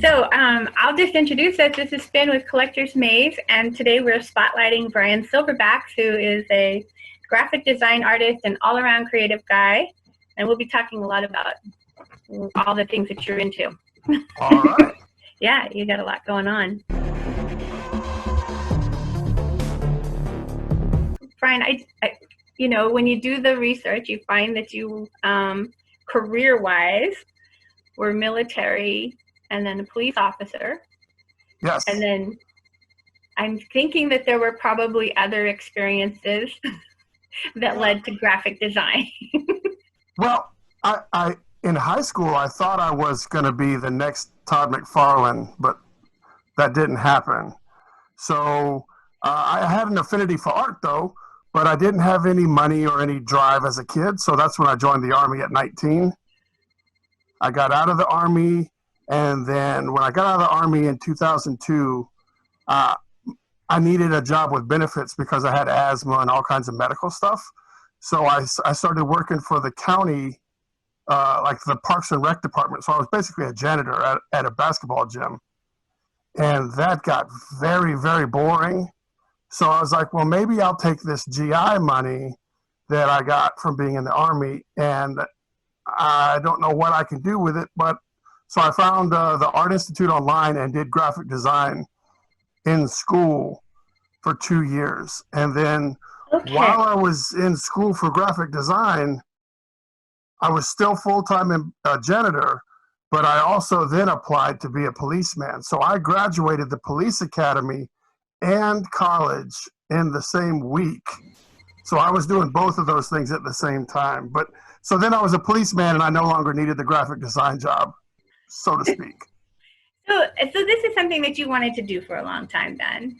I'll just introduce us. This is Spin with CollectorsMaze, and today we're spotlighting Bryan Silverbax, who is a graphic design artist and all-around creative guy, and we'll be talking a lot about all the things that you're into. All right. Yeah, you got a lot going on. Bryan, you know, when you do the research, you find that you, career-wise, were military and then a police officer. Yes. And then I'm thinking that there were probably other experiences that led to graphic design. Well, I in high school, I thought I was going to be the next Todd McFarlane, but that didn't happen. So I had an affinity for art, though, but I didn't have any money or any drive as a kid. So that's when I joined the Army at 19. I got out of the Army, and then when I got out of the Army in 2002, I needed a job with benefits because I had asthma and all kinds of medical stuff. So I started working for the county, like the Parks and Rec department. So I was basically a janitor at a basketball gym. And that got very, very boring. So I was like, well, maybe I'll take this GI money that I got from being in the Army, and I don't know what I can do with it. But so I found the Art Institute online and did graphic design in school for 2 years. And then while I was in school for graphic design, I was still full-time janitor, but I also then applied to be a policeman. So I graduated the police academy and college in the same week. So I was doing both of those things at the same time. But so then I was a policeman and I no longer needed the graphic design job, so to speak. So this is something that you wanted to do for a long time then?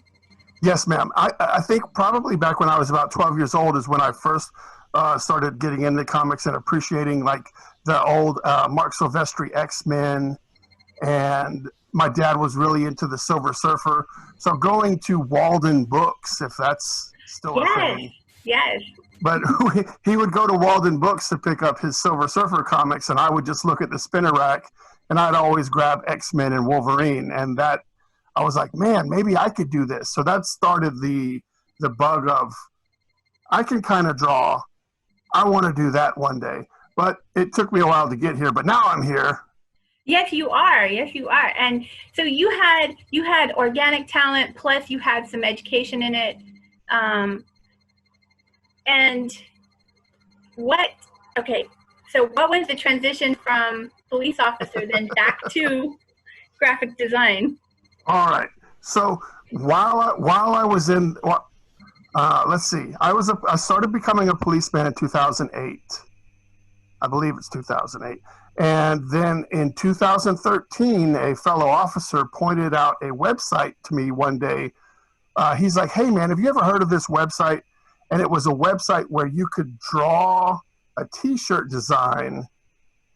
Yes, ma'am. I think probably back when I was about 12 years old is when I first started getting into comics and appreciating like the old Mark Silvestri X-Men, and my dad was really into the Silver Surfer. So going to Walden Books, if that's still a thing. Yes. But he would go to Walden Books to pick up his Silver Surfer comics, and I would just look at the spinner rack, and I'd always grab X-Men and Wolverine, and that I was like, man, maybe I could do this. So that started the bug of, I can kind of draw. I want to do that one day. But it took me a while to get here, but now I'm here. Yes, you are. Yes, you are. And so you had organic talent, plus you had some education in it. And so what was the transition from police officer then back to graphic design? All right. So while I was in, let's see, I started becoming a policeman in 2008. I believe it's 2008. And then in 2013, a fellow officer pointed out a website to me one day. He's like, hey, man, have you ever heard of this website? And it was a website where you could draw a T-shirt design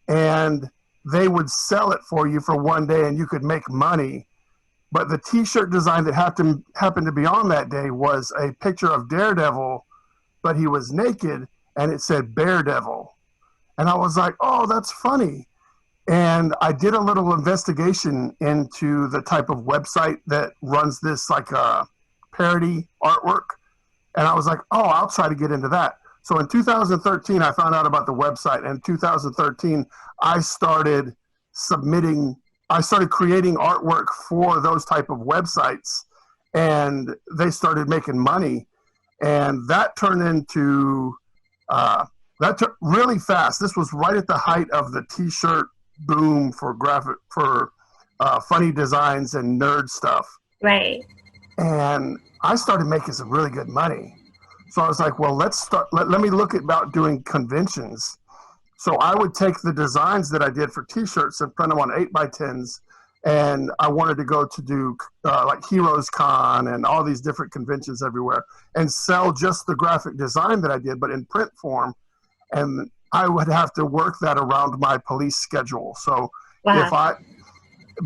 and they would sell it for you for one day and you could make money. But the T-shirt design that happened to be on that day was a picture of Daredevil, but he was naked and it said Bear Devil. And I was like, oh, that's funny. And I did a little investigation into the type of website that runs this like parody artwork. And I was like, oh, I'll try to get into that. So in 2013, I found out about the website. And in 2013, I started creating artwork for those type of websites. And they started making money. And that turned into... that took really fast. This was right at the height of the T-shirt boom for funny designs and nerd stuff. Right. And I started making some really good money. So I was like, well, let me look about doing conventions. So I would take the designs that I did for T-shirts and print them on 8x10s. And I wanted to go to do like Heroes Con and all these different conventions everywhere and sell just the graphic design that I did, but in print form. And I would have to work that around my police schedule. So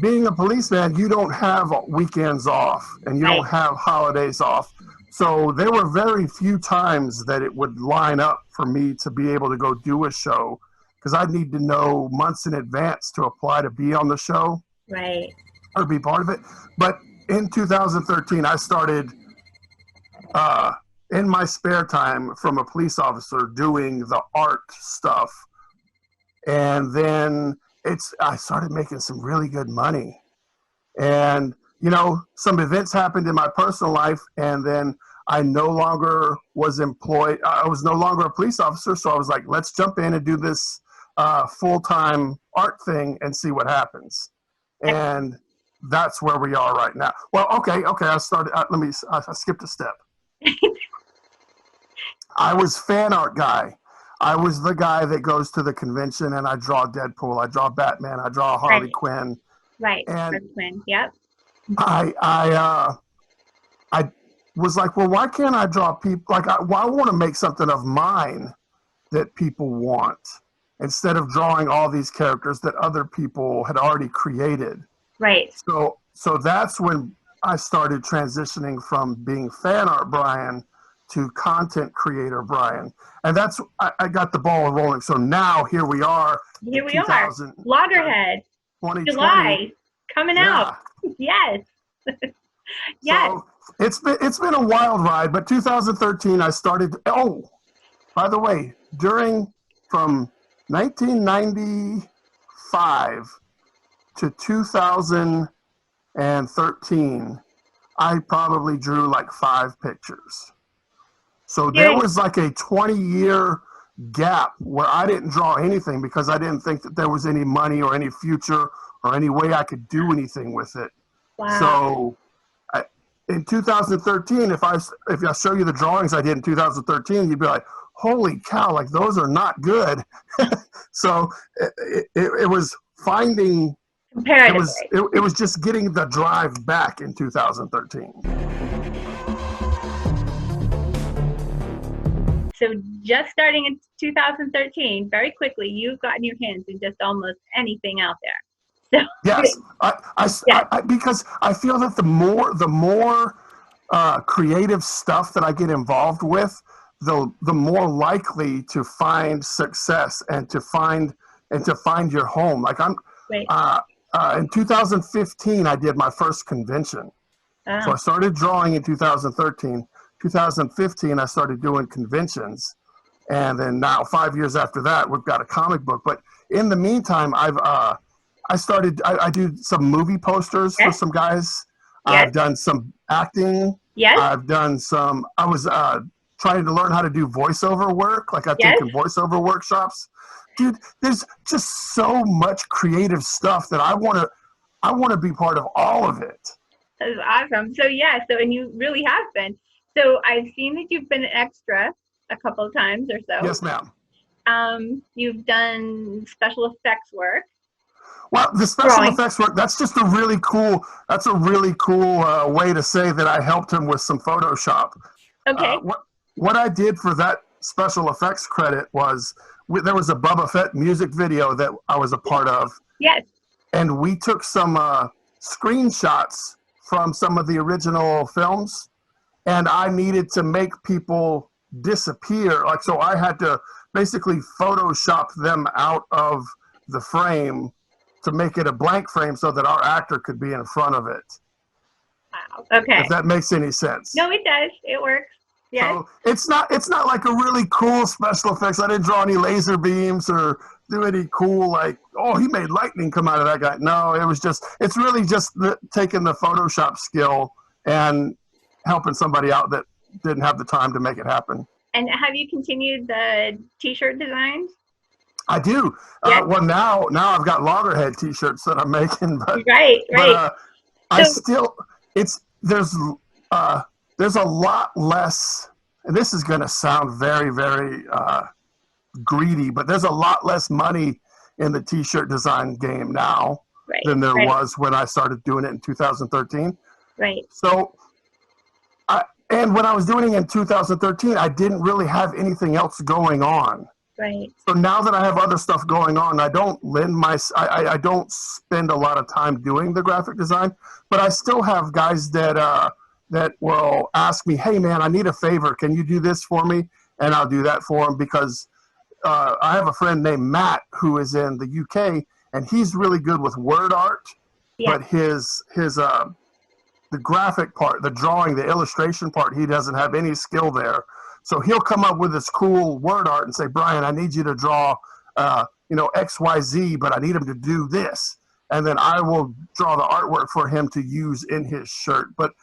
being a policeman, you don't have weekends off and you don't have holidays off. So there were very few times that it would line up for me to be able to go do a show because I'd need to know months in advance to apply to be on the show. Right. or be part of it. But in 2013, I started in my spare time from a police officer doing the art stuff, and then I started making some really good money. And some events happened in my personal life, and then I no longer was employed. I was no longer a police officer, so I was like, let's jump in and do this full-time art thing and see what happens. And that's where we are right now. Well, okay. I started. I skipped a step. I was fan art guy. I was the guy that goes to the convention and I draw Deadpool, I draw Batman, I draw Harley Quinn. Right. And Harley Quinn. Yep. I was like, well, why can't I draw people? Like, I want to make something of mine that people want instead of drawing all these characters that other people had already created. Right. So that's when I started transitioning from being fan art Bryan to content creator Bryan. And that's, I got the ball rolling. So now here we are. Here we are. Loggerhead. 2020. July. Coming out. Yes. Yes. So it's been a wild ride, but 2013 I started. Oh, by the way, from 1995 to 2013, I probably drew like 5 pictures. So there was like a 20-year gap where I didn't draw anything because I didn't think that there was any money or any future or any way I could do anything with it. Wow. So in 2013, if I show you the drawings I did in 2013, you'd be like, holy cow, like those are not good. So it was finding, it was just getting the drive back in 2013. So just starting in 2013, very quickly, you've gotten your hands in just almost anything out there. So, yes, I because I feel that the more creative stuff that I get involved with, the more likely to find success and to find your home. Like in 2015, I did my first convention. So I started drawing in 2013. 2015, I started doing conventions, and then now 5 years after that, we've got a comic book. But in the meantime, I do some movie posters for some guys. Yes. I've done some acting. Yes. I've done some. I was trying to learn how to do voiceover work. Like I've taken voiceover workshops. Dude, there's just so much creative stuff that I want to be part of all of it. That's awesome. So and you really have been. So I've seen that you've been an extra a couple of times or so. Yes, ma'am. You've done special effects work. Well, the special effects work, that's just a really cool way to say that I helped him with some Photoshop. Okay. What I did for that special effects credit was there was a Boba Fett music video that I was a part of. Yes. And we took some screenshots from some of the original films, and I needed to make people disappear. Like, so I had to basically Photoshop them out of the frame to make it a blank frame so that our actor could be in front of it. Wow. Okay. If that makes any sense. No, it does. It works. Yeah. So it's not like a really cool special effects. I didn't draw any laser beams or do any cool, like, oh, he made lightning come out of that guy. No, it's really just taking the Photoshop skill and helping somebody out that didn't have the time to make it happen. And have you continued the t-shirt designs? I do. Yes. Well, now I've got Loggerhead t-shirts that I'm making. But, right. But, there's a lot less, and this is going to sound very, very greedy, but there's a lot less money in the t-shirt design game now than there was when I started doing it in 2013. Right. So, and when I was doing it in 2013, I didn't really have anything else going on. Right. So now that I have other stuff going on, I don't spend a lot of time doing the graphic design, but I still have guys that will ask me, hey man, I need a favor. Can you do this for me? And I'll do that for them because I have a friend named Matt who is in the UK, and he's really good with word art. but the graphic part, the drawing, the illustration part, he doesn't have any skill there. So he'll come up with this cool word art and say, Bryan, I need you to draw, XYZ, but I need him to do this. And then I will draw the artwork for him to use in his shirt. But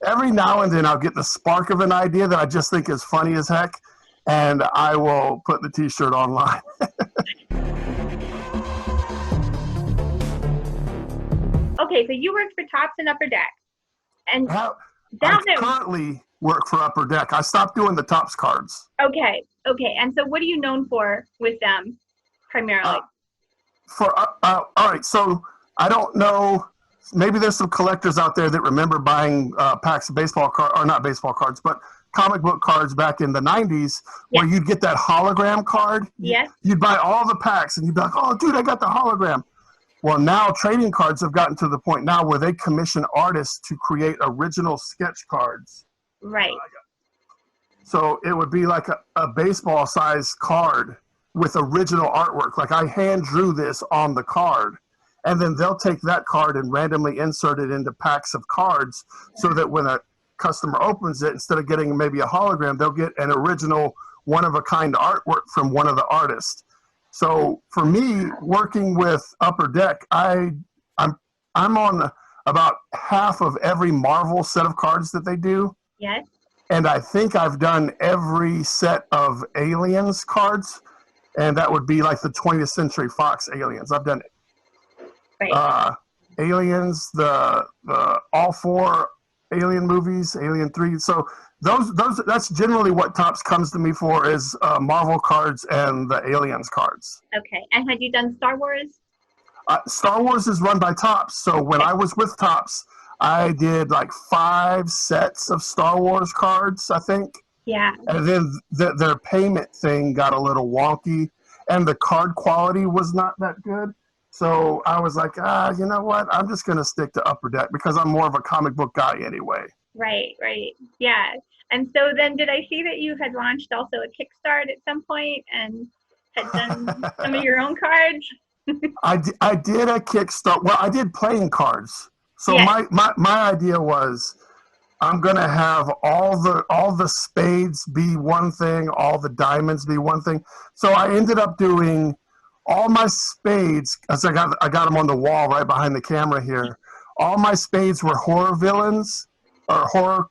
every now and then I'll get the spark of an idea that I just think is funny as heck, and I will put the t-shirt online. Okay, so you worked for Tops and Upper Deck. And I currently work for Upper Deck. I stopped doing the Tops cards. Okay. And so what are you known for with them primarily? All right, so I don't know. Maybe there's some collectors out there that remember buying packs of baseball cards, or not baseball cards, but comic book cards back in the 90s, where you'd get that hologram card. Yes. You'd buy all the packs, and you'd be like, oh, dude, I got the hologram. Well, now trading cards have gotten to the point now where they commission artists to create original sketch cards. Right. So it would be like a baseball-sized card with original artwork. Like I hand drew this on the card, and then they'll take that card and randomly insert it into packs of cards so that when a customer opens it, instead of getting maybe a hologram, they'll get an original one-of-a-kind artwork from one of the artists. So for me, working with Upper Deck, I'm on about half of every Marvel set of cards that they do. Yes. And I think I've done every set of Aliens cards, and that would be like the 20th Century Fox Aliens. I've done Aliens, the all four Alien movies, Alien 3. So that's generally what Tops comes to me for, is Marvel cards and the Aliens cards. Okay. And had you done Star Wars? Star Wars is run by Tops. So when I was with Tops, I did like 5 sets of Star Wars cards, I think. Yeah. And then their payment thing got a little wonky, and the card quality was not that good. So I was like, you know what? I'm just going to stick to Upper Deck because I'm more of a comic book guy anyway. Right. Yeah. And so then did I see that you had launched also a Kickstart at some point and had done some of your own cards? I did a Kickstart. Well, I did playing cards. So my idea was I'm going to have all the spades be one thing, all the diamonds be one thing. So I ended up doing all my spades, as I got them on the wall right behind the camera here. All my spades were horror villains or horror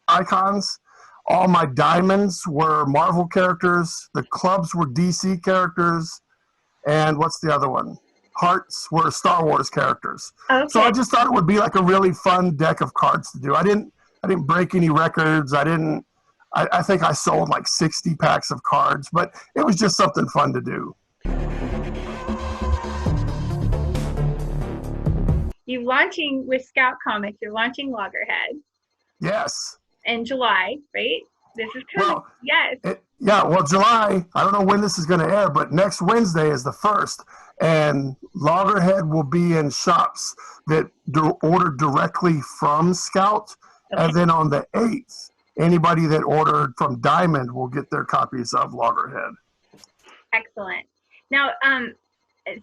icons. All my diamonds were Marvel characters. The clubs were DC characters. And what's the other one? Hearts were Star Wars characters. Okay. So I just thought it would be like a really fun deck of cards to do. I didn't break any records. I think I sold like 60 packs of cards, but it was just something fun to do. You're launching with Scout Comics. You're launching Loggerhead. Yes. In July, right? This is coming. Yes. Well, July, I don't know when this is going to air, but next Wednesday is the 1st. And Loggerhead will be in shops that order directly from Scout. Okay. And then on the 8th, anybody that ordered from Diamond will get their copies of Loggerhead. Excellent. Now,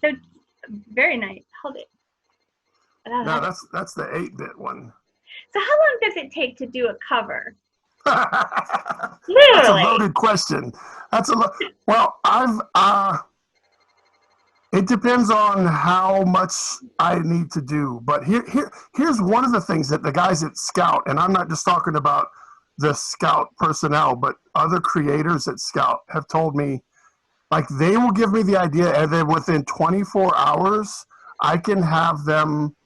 so very nice. Hold it. No, that's the 8-bit one. So how long does it take to do a cover? Literally. That's a loaded question. Well, it depends on how much I need to do. But here's one of the things that the guys at Scout, and I'm not just talking about the Scout personnel, but other creators at Scout have told me, like, they will give me the idea, and then within 24 hours, I can have them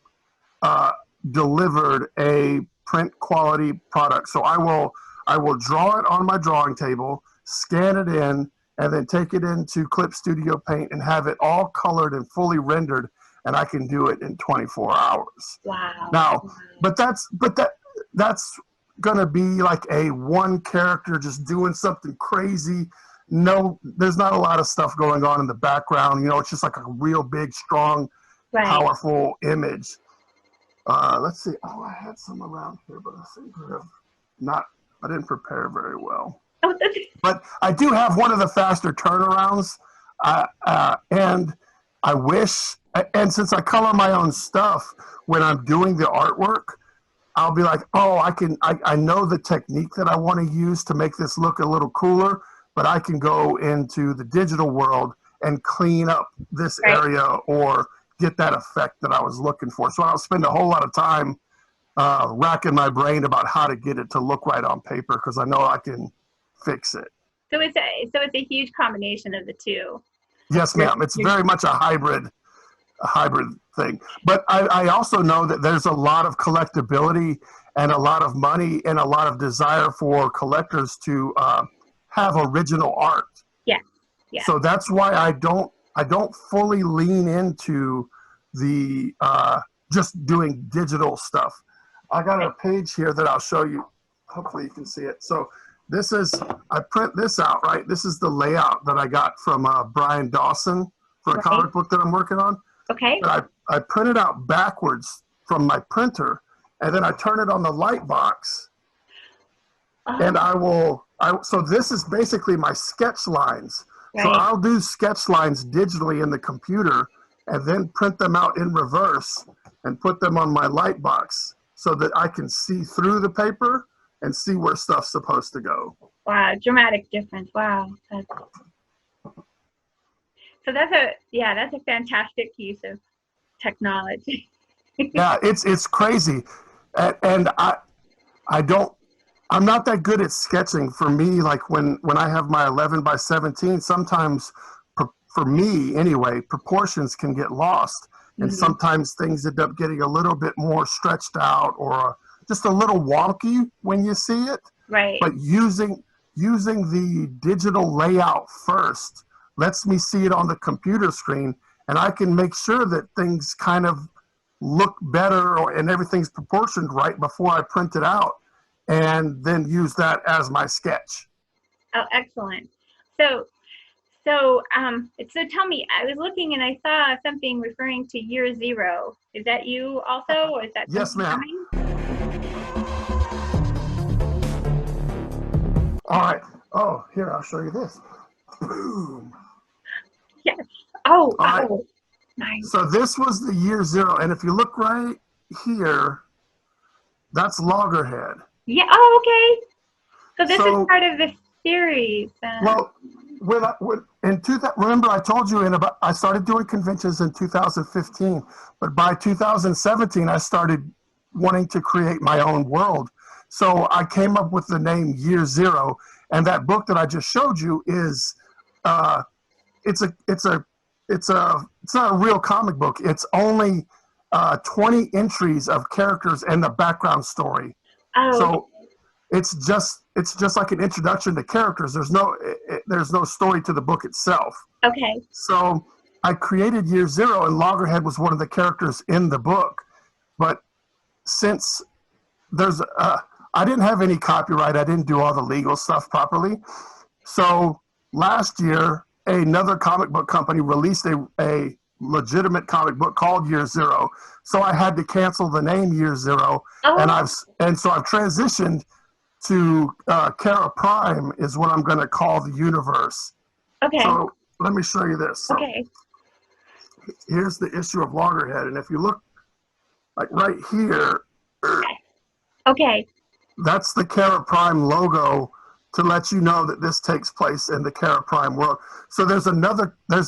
delivered a print quality product. So I will draw it on my drawing table, scan it in, and then take it into Clip Studio Paint and have it all colored and fully rendered, and I can do it in 24 hours. Wow. Now, but that's going to be like a one character just doing something crazy. No, there's not a lot of stuff going on in the background. You know, it's just like a real big, strong, powerful image. Let's see. Oh, I had some around here, but I think I didn't prepare very well. But I do have one of the faster turnarounds, and I wish, and since I color my own stuff, when I'm doing the artwork, I'll be like, oh, I know the technique that I want to use to make this look a little cooler, but I can go into the digital world and clean up this area or get that effect that I was looking for. So I'll spend a whole lot of time racking my brain about how to get it to look right on paper, because I know I can fix it. So it's a huge combination of the two. Yes, ma'am. It's very much a hybrid thing. But I also know that there's a lot of collectability and a lot of money and a lot of desire for collectors to have original art. Yeah. Yeah. So that's why I don't fully lean into the just doing digital stuff. I got a page here that I'll show you. Hopefully you can see it. So this is, I print this out, right? This is the layout that I got from Brian Dawson for a comic book that I'm working on. Okay. But I print it out backwards from my printer, and then I turn it on the light box, and so this is basically my sketch lines. Right. So I'll do sketch lines digitally in the computer and then print them out in reverse and put them on my light box so that I can see through the paper and see where stuff's supposed to go. Wow, dramatic difference. Wow. So that's a fantastic use of technology. Yeah, it's crazy. And I'm not that good at sketching. For me, like when I have my 11 by 17, sometimes for me anyway, proportions can get lost. And sometimes things end up getting a little bit more stretched out or just a little wonky when you see it. Right. But using the digital layout first lets me see it on the computer screen, and I can make sure that things kind of look better and everything's proportioned right before I print it out, and then use that as my sketch. Oh, excellent. So tell me, I was looking and I saw something referring to year 0. Is that you also, or is that yes, ma'am? All right. Oh, here, I'll show you this. Boom. Yes. Oh, right. Nice. So this was the year 0, and if you look right here, that's Loggerhead. Yeah. Oh, okay. So this is part of the series. Well, remember I told you I started doing conventions in 2015, but by 2017 I started wanting to create my own world. So I came up with the name Year 0, and that book that I just showed you is it's not a real comic book. It's only 20 entries of characters and the background story. Oh. So it's just like an introduction to characters. There's no story to the book itself. Okay. So I created Year 0, and Loggerhead was one of the characters in the book. But since I didn't have any copyright, I didn't do all the legal stuff properly. So last year, another comic book company released a legitimate comic book called Year 0. So I had to cancel the name Year 0, and so I've transitioned to Kara Prime is what I'm going to call the universe. Okay. So let me show you this. Okay. Here's the issue of Loggerhead, and if you look like right here, okay, that's the Kara Prime logo to let you know that this takes place in the Kara Prime world. So there's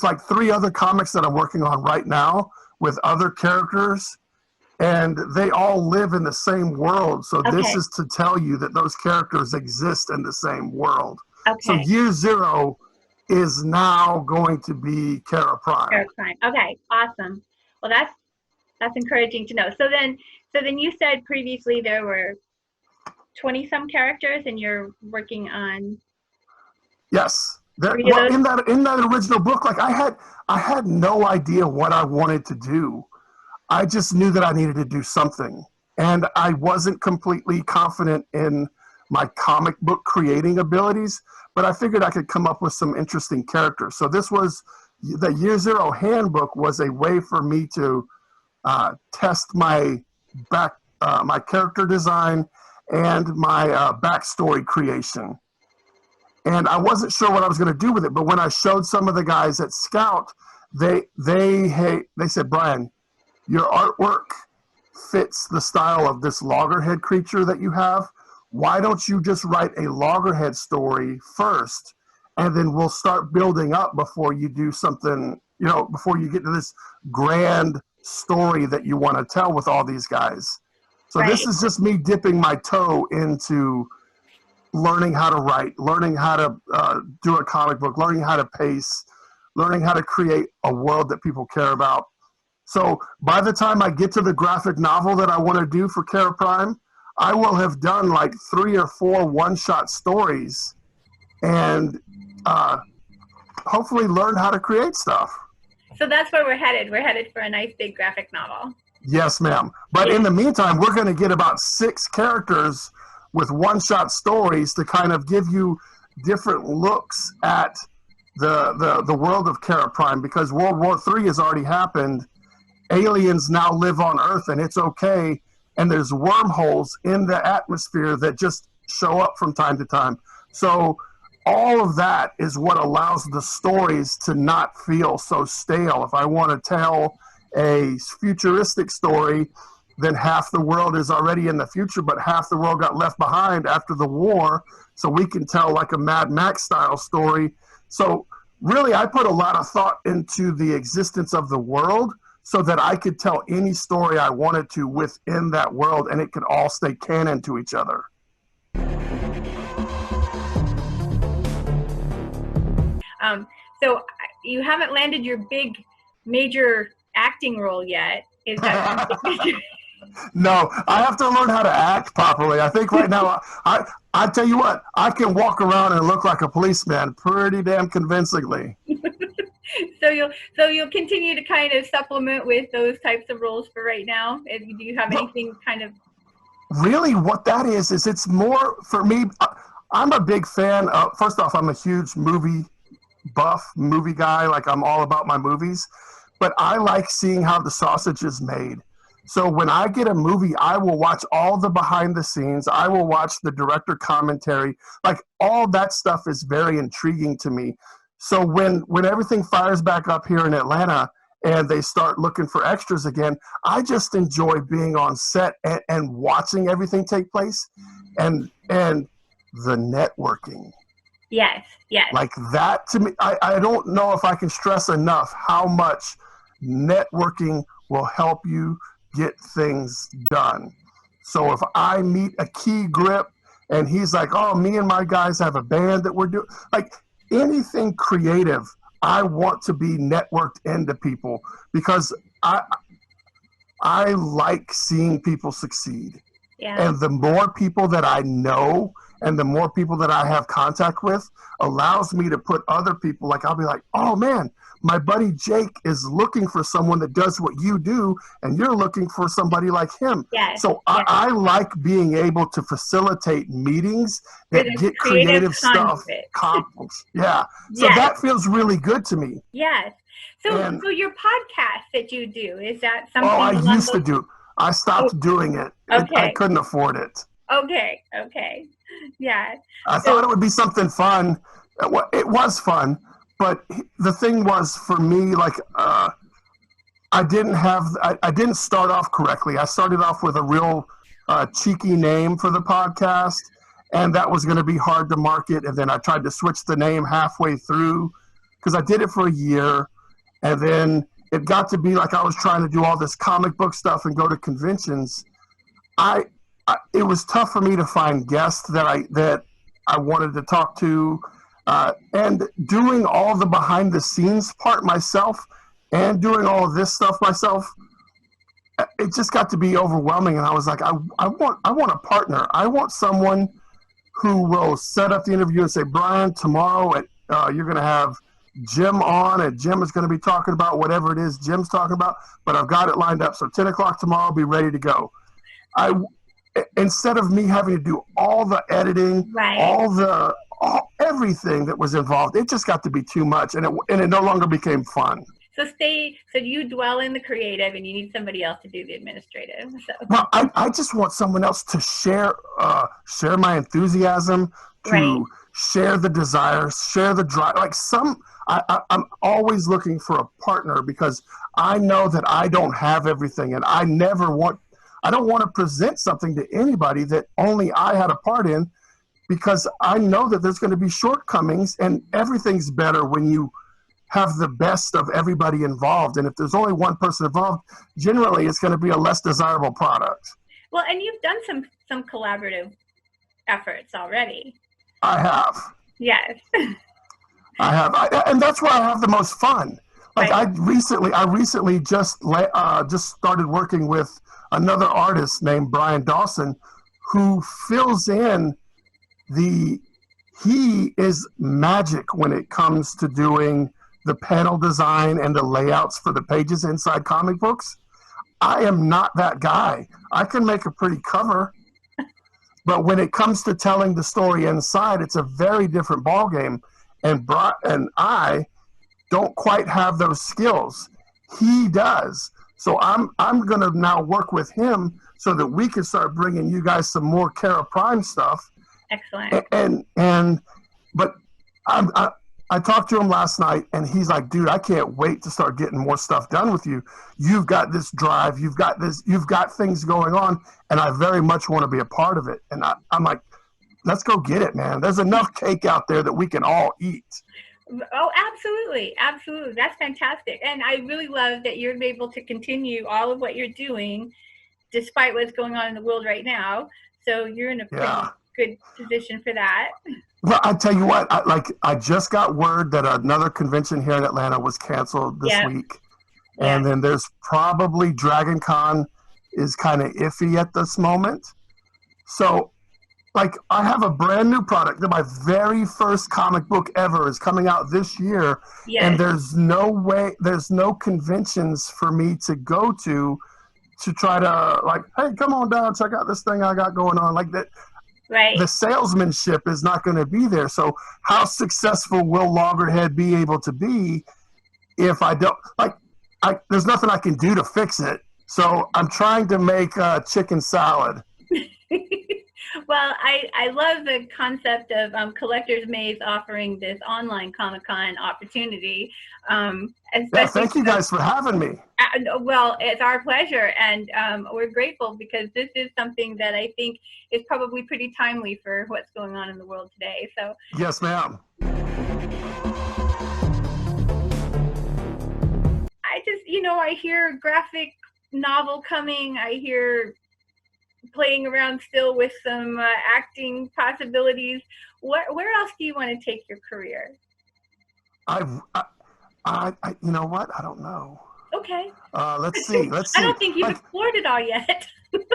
like 3 other comics that I'm working on right now with other characters, and they all live in the same world. So this is to tell you that those characters exist in the same world. Okay. So Year 0 is now going to be Kara Prime. Kara Prime. Okay, awesome. Well, that's encouraging to know. So then you said previously there were 20-some characters, and you're working on. Yes. In that original book, like I had no idea what I wanted to do. I just knew that I needed to do something, and I wasn't completely confident in my comic book creating abilities, but I figured I could come up with some interesting characters. So this was the Year 0 handbook was a way for me to test my character design and my backstory creation. And I wasn't sure what I was going to do with it, but when I showed some of the guys at Scout, They said, Bryan, your artwork fits the style of this Loggerhead creature that you have. Why don't you just write a Loggerhead story first, and then we'll start building up before you do something, before you get to this grand story that you want to tell with all these guys. So Right. this is just me dipping my toe into learning how to write, learning how to do a comic book, learning how to pace, learning how to create a world that people care about. So by the time I get to the graphic novel that I want to do for Kara Prime, I will have done like 3 or 4 one-shot stories and hopefully learn how to create stuff. So that's where we're headed. We're headed for a nice big graphic novel. Yes, ma'am. But in the meantime, we're going to get about 6 characters with one-shot stories to kind of give you different looks at the world of Kara Prime, because World War III has already happened. Aliens now live on Earth, and it's okay. And there's wormholes in the atmosphere that just show up from time to time. So all of that is what allows the stories to not feel so stale. If I want to tell a futuristic story, then half the world is already in the future, but half the world got left behind after the war. So we can tell like a Mad Max style story. So really, I put a lot of thought into the existence of the world so that I could tell any story I wanted to within that world, and it could all stay canon to each other. So you haven't landed your big major acting role yet. Is that No, I have to learn how to act properly. I think right now, I tell you what, I can walk around and look like a policeman pretty damn convincingly. So you'll continue to kind of supplement with those types of roles for right now. Do you have anything kind of? Really, what that is it's more for me. I'm a big fan of. First off, I'm a huge movie buff, movie guy. Like I'm all about my movies, but I like seeing how the sausage is made. So when I get a movie, I will watch all the behind the scenes. I will watch the director commentary. Like all that stuff is very intriguing to me. So when everything fires back up here in Atlanta and they start looking for extras again, I just enjoy being on set and watching everything take place, and the networking. Yes. Like that to me, I don't know if I can stress enough how much networking will help you get things done. So if I meet a key grip and he's like, oh, me and my guys have a band that we're doing, like anything creative, I want to be networked into people because I like seeing people succeed. Yeah. And the more people that I know and the more people that I have contact with allows me to put other people, like I'll be like, oh man, my buddy Jake is looking for someone that does what you do, and you're looking for somebody like him. Yes. So I like being able to facilitate meetings that get creative stuff accomplished. Yeah. So that feels really good to me. Yes. So your podcast that you do, is that something? Oh, I used to do. I stopped doing it. Okay. I couldn't afford it. Okay. Yeah. I thought it would be something fun. It was fun, but the thing was for me, like I didn't start off correctly. I started off with a real cheeky name for the podcast, and that was going to be hard to market. And then I tried to switch the name halfway through because I did it for a year, and then it got to be like I was trying to do all this comic book stuff and go to conventions. It was tough for me to find guests that I wanted to talk to, and doing all the behind the scenes part myself and doing all of this stuff myself, it just got to be overwhelming. And I was like, I want a partner. I want someone who will set up the interview and say, Bryan, tomorrow you're going to have Jim on, and Jim is going to be talking about whatever it is Jim's talking about, but I've got it lined up. So 10 o'clock tomorrow, I'll be ready to go. Instead of me having to do all the editing, everything that was involved, it just got to be too much, and it no longer became fun. So you dwell in the creative, and you need somebody else to do the administrative. So. Well, I just want someone else to share my enthusiasm, Right. to share the desires, share the drive. Like I'm always looking for a partner because I know that I don't have everything, and I don't want to present something to anybody that only I had a part in, because I know that there's going to be shortcomings, and everything's better when you have the best of everybody involved. And if there's only one person involved, generally it's going to be a less desirable product. Well, and you've done some collaborative efforts already. I have. Yes. I have, and that's where I have the most fun. Like Right. I recently just started working with another artist named Brian Dawson, who fills in he is magic when it comes to doing the panel design and the layouts for the pages inside comic books. I am not that guy. I can make a pretty cover, but when it comes to telling the story inside, it's a very different ballgame. And I don't quite have those skills. He does. So I'm going to now work with him so that we can start bringing you guys some more Kara Prime stuff. Excellent. But I talked to him last night, and he's like, dude, I can't wait to start getting more stuff done with you. You've got this drive, you've got things going on, and I very much want to be a part of it. And I'm like, let's go get it, man. There's enough cake out there that we can all eat. Oh, absolutely. Absolutely. That's fantastic. And I really love that you're able to continue all of what you're doing despite what's going on in the world right now. So you're in a pretty good position for that. Well, I tell you what, I just got word that another convention here in Atlanta was canceled this week. And then there's probably Dragon Con is kind of iffy at this moment. So, like, I have a brand new product that my very first comic book ever is coming out this year. Yes. And there's no conventions for me to go to try to, like, hey, come on down, check out this thing I got going on. Like that. Right. The salesmanship is not going to be there. So how successful will Loggerhead be able to be if I don't, there's nothing I can do to fix it. So I'm trying to make chicken salad. Well, I love the concept of CollectorsMaze offering this online Comic-Con opportunity. Thank you guys for having me. Well, it's our pleasure, and we're grateful because this is something that I think is probably pretty timely for what's going on in the world today. So yes, ma'am. I just, I hear graphic novel coming. I hear playing around still with some acting possibilities. Where else do you want to take your career? I you know what? I don't know. Okay. Let's see. I don't think you've explored it all yet.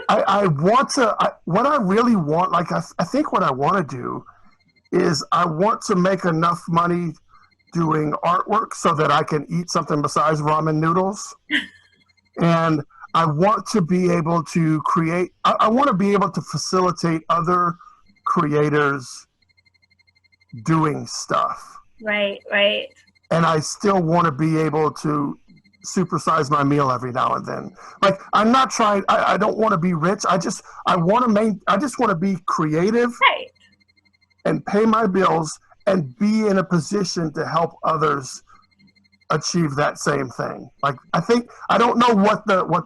I want to. What I really want, I think what I want to do is I want to make enough money doing artwork so that I can eat something besides ramen noodles, and I want to be able to create. I want to be able to facilitate other creators doing stuff. Right. Right. And I still want to be able to supersize my meal every now and then. Like, I'm not trying, I don't want to be rich. I just want to be creative, right, and pay my bills and be in a position to help others achieve that same thing. Like, I don't know what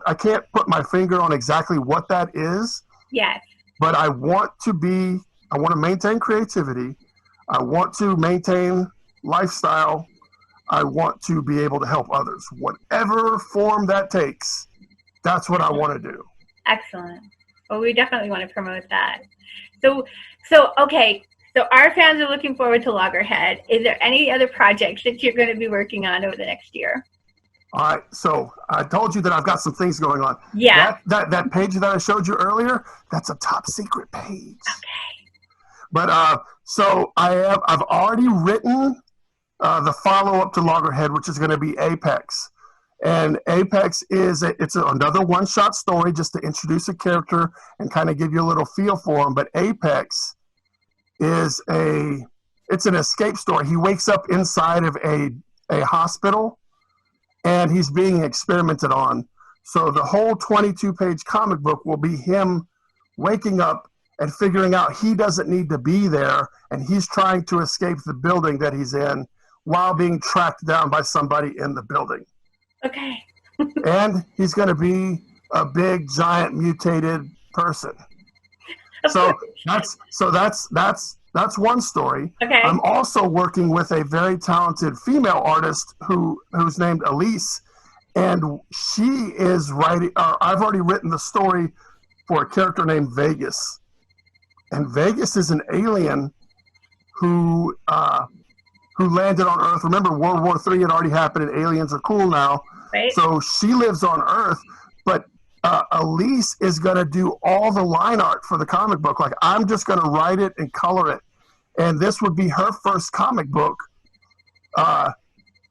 I can't put my finger on exactly what that is. Yes. But I want to maintain creativity. I want to maintain lifestyle. I want to be able to help others, whatever form that takes. That's what I want to do. Excellent. Well, we definitely want to promote that. So okay. So our fans are looking forward to Loggerhead. Is there any other projects that you're going to be working on over the next year? All right. So I told you that I've got some things going on. Yeah. That page that I showed you earlier, that's a top secret page. Okay. But so I've already written the follow-up to Loggerhead, which is going to be Apex. And Apex it's another one-shot story just to introduce a character and kind of give you a little feel for him. But Apex is it's an escape story. He wakes up inside of a hospital, and he's being experimented on. So the whole 22-page comic book will be him waking up and figuring out he doesn't need to be there, and he's trying to escape the building that he's in while being tracked down by somebody in the building. Okay. And he's going to be a big, giant, mutated person. So that's one story. Okay. I'm also working with a very talented female artist who's named Elise, and she is writing. I've already written the story for a character named Vegas, and Vegas is an alien who landed on Earth. Remember, World War III had already happened, and aliens are cool now. Right. So she lives on Earth, but Elise is going to do all the line art for the comic book. Like, I'm just going to write it and color it. And this would be her first comic book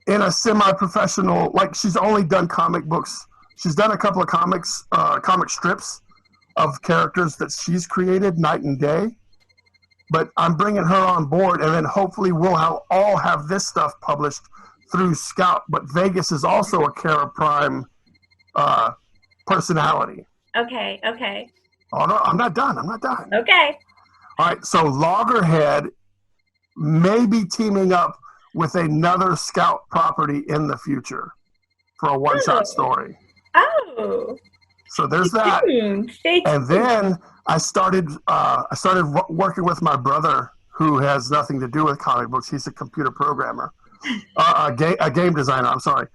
in a semi-professional, like, she's only done comic books. She's done a couple of comic strips of characters that she's created night and day. But I'm bringing her on board, and then hopefully we'll all have this stuff published through Scout. But Vegas is also a Kara Prime personality. Okay. Oh, no, I'm not done. Okay. All right, so Loggerhead may be teaming up with another Scout property in the future for a one-shot story. Oh. So there's that. Stay tuned. And then I started working with my brother, who has nothing to do with comic books. He's a computer programmer, a game designer. I'm sorry.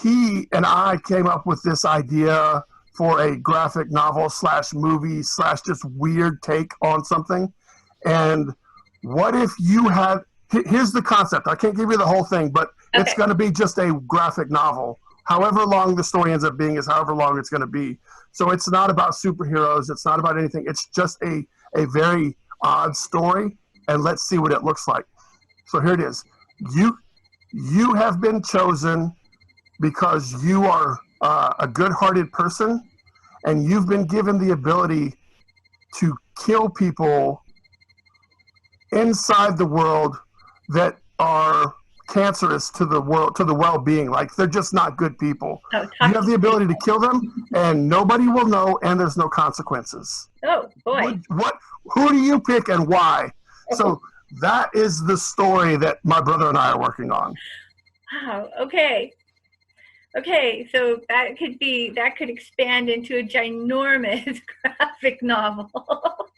He and I came up with this idea for a graphic novel / movie / just weird take on something. And what if you had, here's the concept. I can't give you the whole thing, but It's going to be just a graphic novel. However long the story ends up being is however long it's going to be. So it's not about superheroes. It's not about anything. It's just a very odd story, and let's see what it looks like. So here it is. You have been chosen because you are a good-hearted person, and you've been given the ability to kill people inside the world that are cancerous to the world, to the well-being. Like, they're just not good people. You have the ability to kill them, and nobody will know, and there's no consequences. Oh boy! Who do you pick and why? So that is the story that my brother and I are working on. Wow. Okay. So that could expand into a ginormous graphic novel.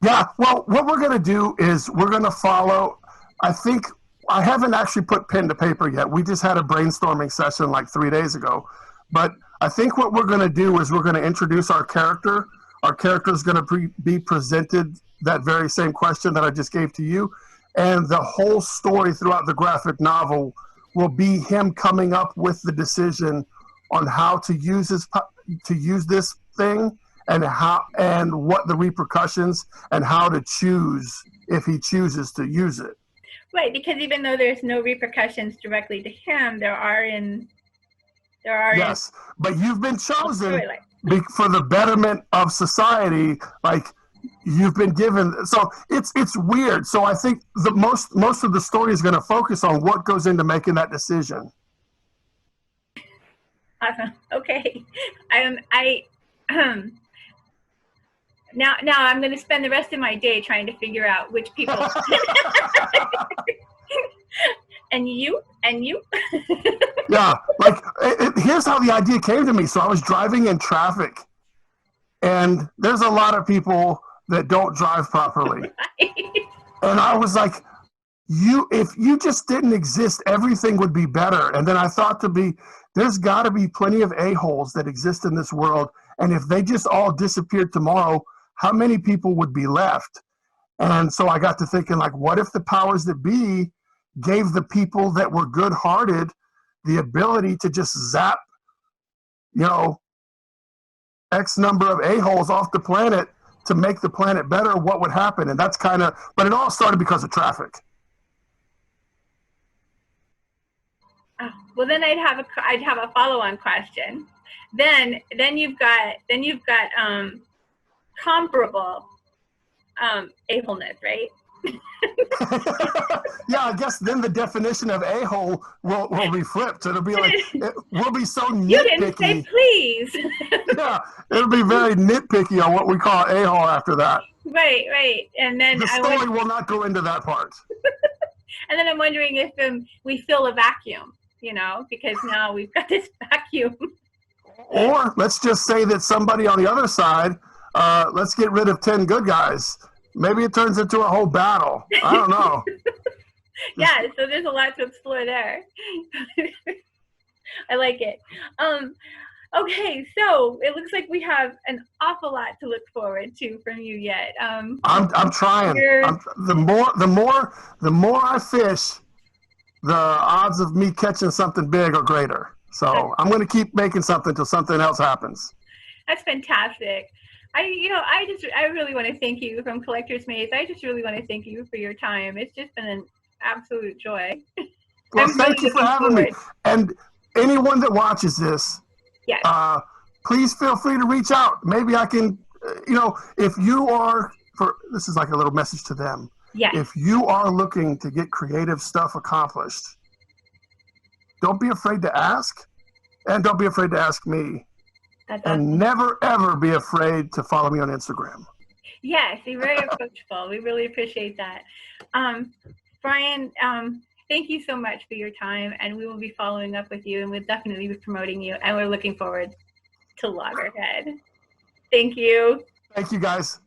Yeah. Well, what we're going to do is we're going to follow. I haven't actually put pen to paper yet. We just had a brainstorming session like 3 days ago. But I think what we're going to do is we're going to introduce our character. Our character is going to be presented that very same question that I just gave to you. And the whole story throughout the graphic novel will be him coming up with the decision on how to use this thing, and what the repercussions, and how to choose if he chooses to use it. Right, because even though there's no repercussions directly to him, there are. Yes, but you've been chosen for the betterment of society. Like, you've been given. So it's weird. So I think the most of the story is going to focus on what goes into making that decision. Awesome. Okay. Now I'm going to spend the rest of my day trying to figure out which people. And you. Yeah, like here's how the idea came to me. So I was driving in traffic, and there's a lot of people that don't drive properly. Right. And I was like, if you just didn't exist, everything would be better. And then I thought there's got to be plenty of a-holes that exist in this world. And if they just all disappeared tomorrow, how many people would be left? And so I got to thinking, like, what if the powers that be gave the people that were good-hearted the ability to just zap, X number of a-holes off the planet to make the planet better? What would happen? And that's but it all started because of traffic. Oh, well, then I'd have a follow-on question. Then you've got comparable a-holeness, right? Yeah, I guess then the definition of a-hole will be flipped. It'll be like, we'll be so nitpicky. You didn't say please. Yeah, it'll be very nitpicky on what we call a-hole after that. Right, right. And then The story will not go into that part. and then I'm wondering if we fill a vacuum, you know, because now we've got this vacuum. Or let's just say that somebody on the other side, let's get rid of 10 good guys. Maybe it turns into a whole battle. I don't know. Yeah, so there's a lot to explore there. I like it. Okay, so it looks like we have an awful lot to look forward to from you yet. I'm trying. The more I fish, the odds of me catching something big are greater. So I'm going to keep making something until something else happens. That's fantastic. I really want to thank you from Collector's Maze. I just really want to thank you for your time. It's just been an absolute joy. Well, thank you for having me. And anyone that watches this, yes. Please feel free to reach out. Maybe I can, if you are, this is like a little message to them. Yes. If you are looking to get creative stuff accomplished, don't be afraid to ask, and don't be afraid to ask me. That's and awesome. Never, ever be afraid to follow me on Instagram. Yes, you're very approachable. We really appreciate that. Bryan, thank you so much for your time, and we will be following up with you, and we'll definitely be promoting you, and we're looking forward to Loggerhead. Thank you. Thank you, guys.